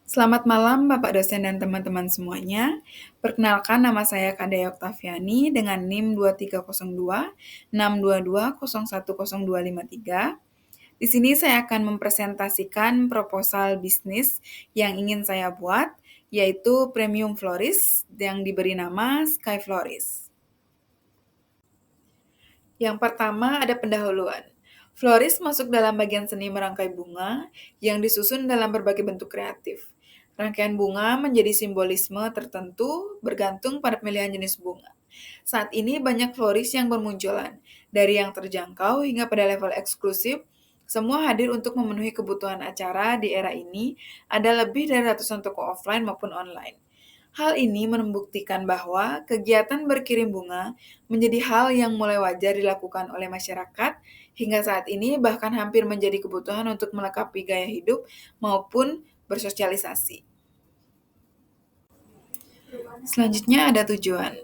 Selamat malam Bapak dosen dan teman-teman semuanya. Perkenalkan nama saya Kadea Oktaviani dengan NIM 2302 622 010253. Di sini saya akan mempresentasikan proposal bisnis yang ingin saya buat, yaitu Premium Florist yang diberi nama Sky Florist. Yang pertama ada pendahuluan. Florist masuk dalam bagian seni merangkai bunga yang disusun dalam berbagai bentuk kreatif. Rangkaian bunga menjadi simbolisme tertentu bergantung pada pemilihan jenis bunga. Saat ini banyak florist yang bermunculan, dari yang terjangkau hingga pada level eksklusif, semua hadir untuk memenuhi kebutuhan acara di era ini, ada lebih dari ratusan toko offline maupun online. Hal ini membuktikan bahwa kegiatan berkirim bunga menjadi hal yang mulai wajar dilakukan oleh masyarakat, hingga saat ini bahkan hampir menjadi kebutuhan untuk melengkapi gaya hidup maupun bersosialisasi. Selanjutnya ada tujuan.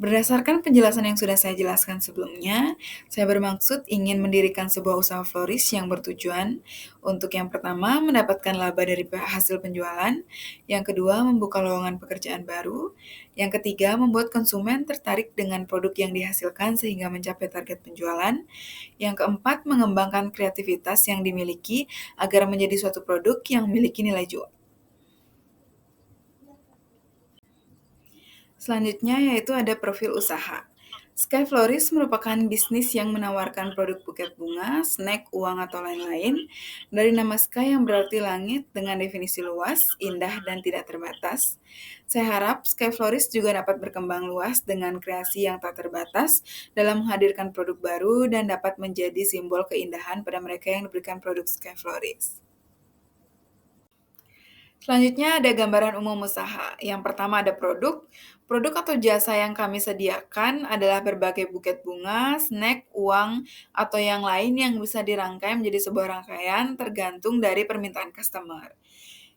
Berdasarkan penjelasan yang sudah saya jelaskan sebelumnya, saya bermaksud ingin mendirikan sebuah usaha florist yang bertujuan untuk yang pertama mendapatkan laba dari hasil penjualan, yang kedua membuka lowongan pekerjaan baru, yang ketiga membuat konsumen tertarik dengan produk yang dihasilkan sehingga mencapai target penjualan, yang keempat mengembangkan kreativitas yang dimiliki agar menjadi suatu produk yang memiliki nilai jual. Selanjutnya yaitu ada profil usaha. Sky Florist merupakan bisnis yang menawarkan produk buket bunga, snack, uang, atau lain-lain. Dari nama Sky yang berarti langit dengan definisi luas, indah, dan tidak terbatas. Saya harap Sky Florist juga dapat berkembang luas dengan kreasi yang tak terbatas dalam menghadirkan produk baru dan dapat menjadi simbol keindahan pada mereka yang diberikan produk Sky Florist. Selanjutnya ada gambaran umum usaha. Yang pertama ada produk. Produk atau jasa yang kami sediakan adalah berbagai buket bunga, snack, uang, atau yang lain yang bisa dirangkai menjadi sebuah rangkaian tergantung dari permintaan customer.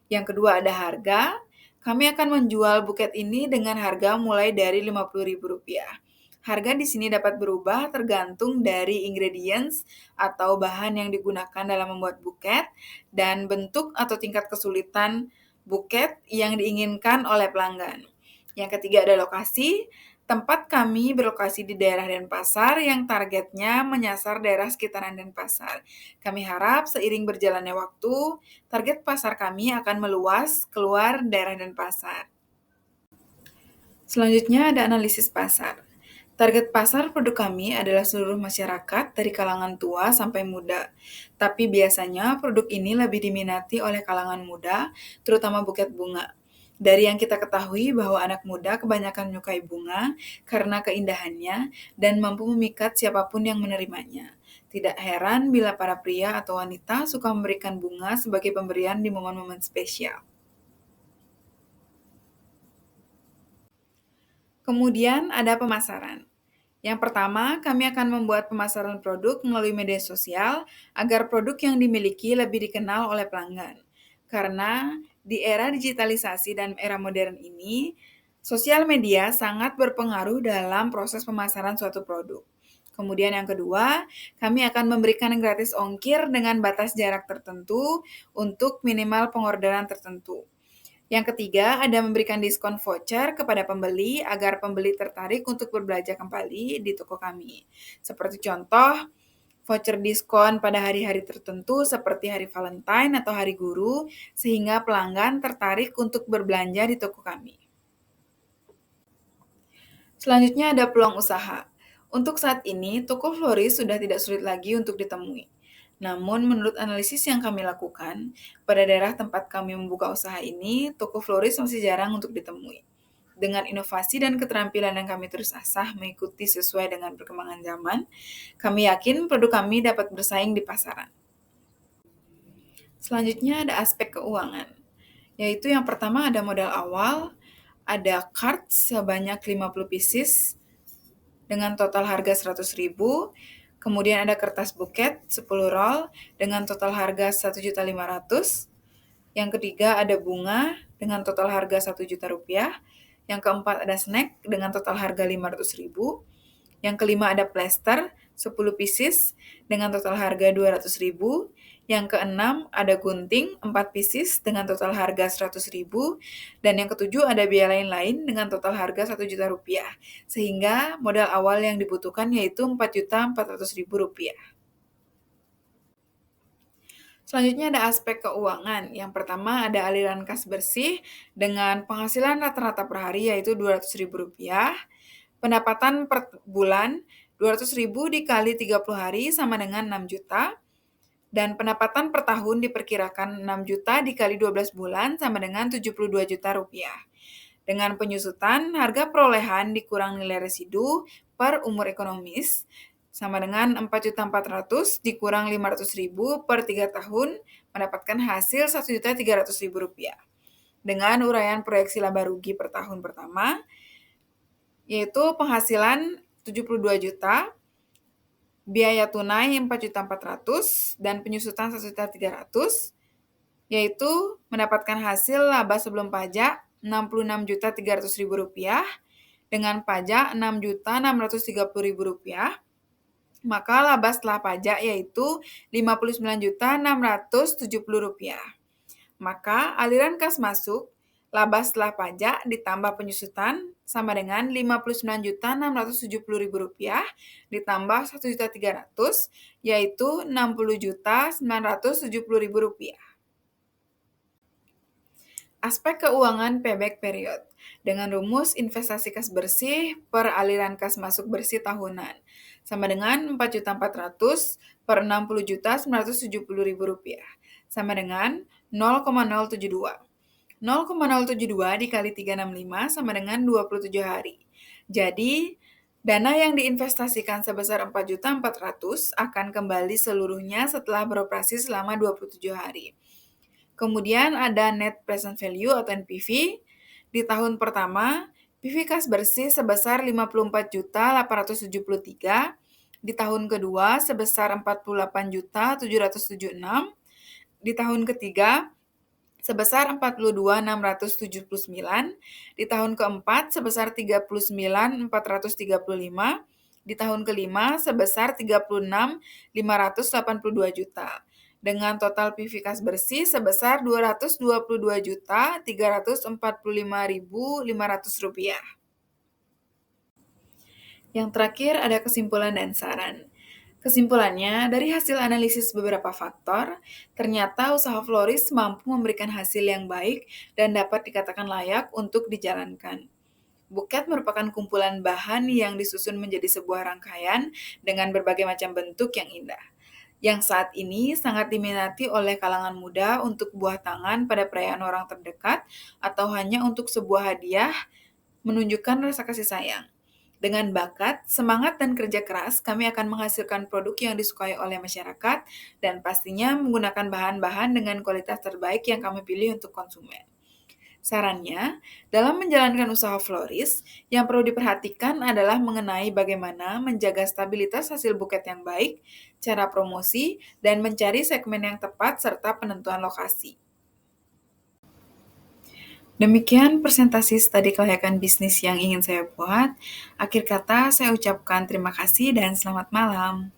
Yang kedua ada harga. Kami akan menjual buket ini dengan harga mulai dari Rp50.000. Harga di sini dapat berubah tergantung dari ingredients atau bahan yang digunakan dalam membuat buket dan bentuk atau tingkat kesulitan buket yang diinginkan oleh pelanggan. Yang ketiga ada lokasi. Tempat kami berlokasi di daerah Denpasar yang targetnya menyasar daerah sekitaran Denpasar. Kami harap seiring berjalannya waktu, target pasar kami akan meluas keluar daerah Denpasar. Selanjutnya ada analisis pasar. Target pasar produk kami adalah seluruh masyarakat dari kalangan tua sampai muda. Tapi biasanya produk ini lebih diminati oleh kalangan muda, terutama buket bunga. Dari yang kita ketahui bahwa anak muda kebanyakan menyukai bunga karena keindahannya dan mampu memikat siapapun yang menerimanya. Tidak heran bila para pria atau wanita suka memberikan bunga sebagai pemberian di momen-momen spesial. Kemudian ada pemasaran. Yang pertama, kami akan membuat pemasaran produk melalui media sosial agar produk yang dimiliki lebih dikenal oleh pelanggan. Karena di era digitalisasi dan era modern ini, sosial media sangat berpengaruh dalam proses pemasaran suatu produk. Kemudian yang kedua, kami akan memberikan gratis ongkir dengan batas jarak tertentu untuk minimal pengorderan tertentu. Yang ketiga, ada memberikan diskon voucher kepada pembeli agar pembeli tertarik untuk berbelanja kembali di toko kami. Seperti contoh, voucher diskon pada hari-hari tertentu seperti hari Valentine atau hari guru, sehingga pelanggan tertarik untuk berbelanja di toko kami. Selanjutnya ada peluang usaha. Untuk saat ini, toko florist sudah tidak sulit lagi untuk ditemui. Namun, menurut analisis yang kami lakukan, pada daerah tempat kami membuka usaha ini, toko florist masih jarang untuk ditemui. Dengan inovasi dan keterampilan yang kami terus asah mengikuti sesuai dengan perkembangan zaman, kami yakin produk kami dapat bersaing di pasaran. Selanjutnya ada aspek keuangan, yaitu yang pertama ada modal awal, ada card sebanyak 50 pieces dengan total harga 100.000, kemudian ada kertas buket 10 roll dengan total harga 1.500.000. Yang ketiga ada bunga dengan total harga 1 juta rupiah. Yang keempat ada snack dengan total harga 500.000. Yang kelima ada plester 10 pieces dengan total harga 200.000. Yang keenam, ada gunting 4 pieces dengan total harga 100.000, dan yang ketujuh ada biaya lain-lain dengan total harga 1 juta rupiah. Sehingga modal awal yang dibutuhkan yaitu 4.400.000 rupiah. Selanjutnya ada aspek keuangan. Yang pertama ada aliran kas bersih dengan penghasilan rata-rata per hari yaitu 200.000 rupiah. Pendapatan per bulan 200.000 dikali 30 hari sama dengan 6 juta. Dan pendapatan per tahun diperkirakan 6 juta dikali 12 bulan sama dengan 72 juta rupiah. Dengan penyusutan, harga perolehan dikurang nilai residu per umur ekonomis sama dengan 4.400.000 dikurang 500.000 per 3 tahun mendapatkan hasil 1.300.000 rupiah. Dengan uraian proyeksi laba rugi per tahun pertama, yaitu penghasilan 72 juta, biaya tunai 4.400.000 dan penyusutan 1.300.000, yaitu mendapatkan hasil laba sebelum pajak 66.300.000 rupiah dengan pajak 6.630.000 rupiah. Maka laba setelah pajak yaitu 59.670 rupiah. Maka aliran kas masuk laba setelah pajak ditambah penyusutan sama dengan 59.670.000 rupiah ditambah 1.300.000 yaitu 60.970.000 rupiah. Aspek keuangan payback period dengan rumus investasi kas bersih per aliran kas masuk bersih tahunan sama dengan 4.400.000 per 60.970.000 rupiah sama dengan 0,072. 0,072 dikali 365 sama dengan 27 hari. Jadi, dana yang diinvestasikan sebesar 4.400.000 akan kembali seluruhnya setelah beroperasi selama 27 hari. Kemudian ada net present value atau NPV. Di tahun pertama, PV kas bersih sebesar 54.873, di tahun kedua sebesar 48.776, di tahun ketiga sebesar 42.679, di tahun keempat sebesar 39.435, di tahun kelima sebesar 36.582 juta. Dengan total PV kas bersih sebesar 222.345.500 rupiah. Yang terakhir ada kesimpulan dan saran. Kesimpulannya, dari hasil analisis beberapa faktor, ternyata usaha florist mampu memberikan hasil yang baik dan dapat dikatakan layak untuk dijalankan. Buket merupakan kumpulan bahan yang disusun menjadi sebuah rangkaian dengan berbagai macam bentuk yang indah, yang saat ini sangat diminati oleh kalangan muda untuk buah tangan pada perayaan orang terdekat atau hanya untuk sebuah hadiah menunjukkan rasa kasih sayang. Dengan bakat, semangat, dan kerja keras, kami akan menghasilkan produk yang disukai oleh masyarakat dan pastinya menggunakan bahan-bahan dengan kualitas terbaik yang kami pilih untuk konsumen. Sarannya, dalam menjalankan usaha florist, yang perlu diperhatikan adalah mengenai bagaimana menjaga stabilitas hasil buket yang baik, cara promosi, dan mencari segmen yang tepat serta penentuan lokasi. Demikian presentasi studi kelayakan bisnis yang ingin saya buat. Akhir kata, saya ucapkan terima kasih dan selamat malam.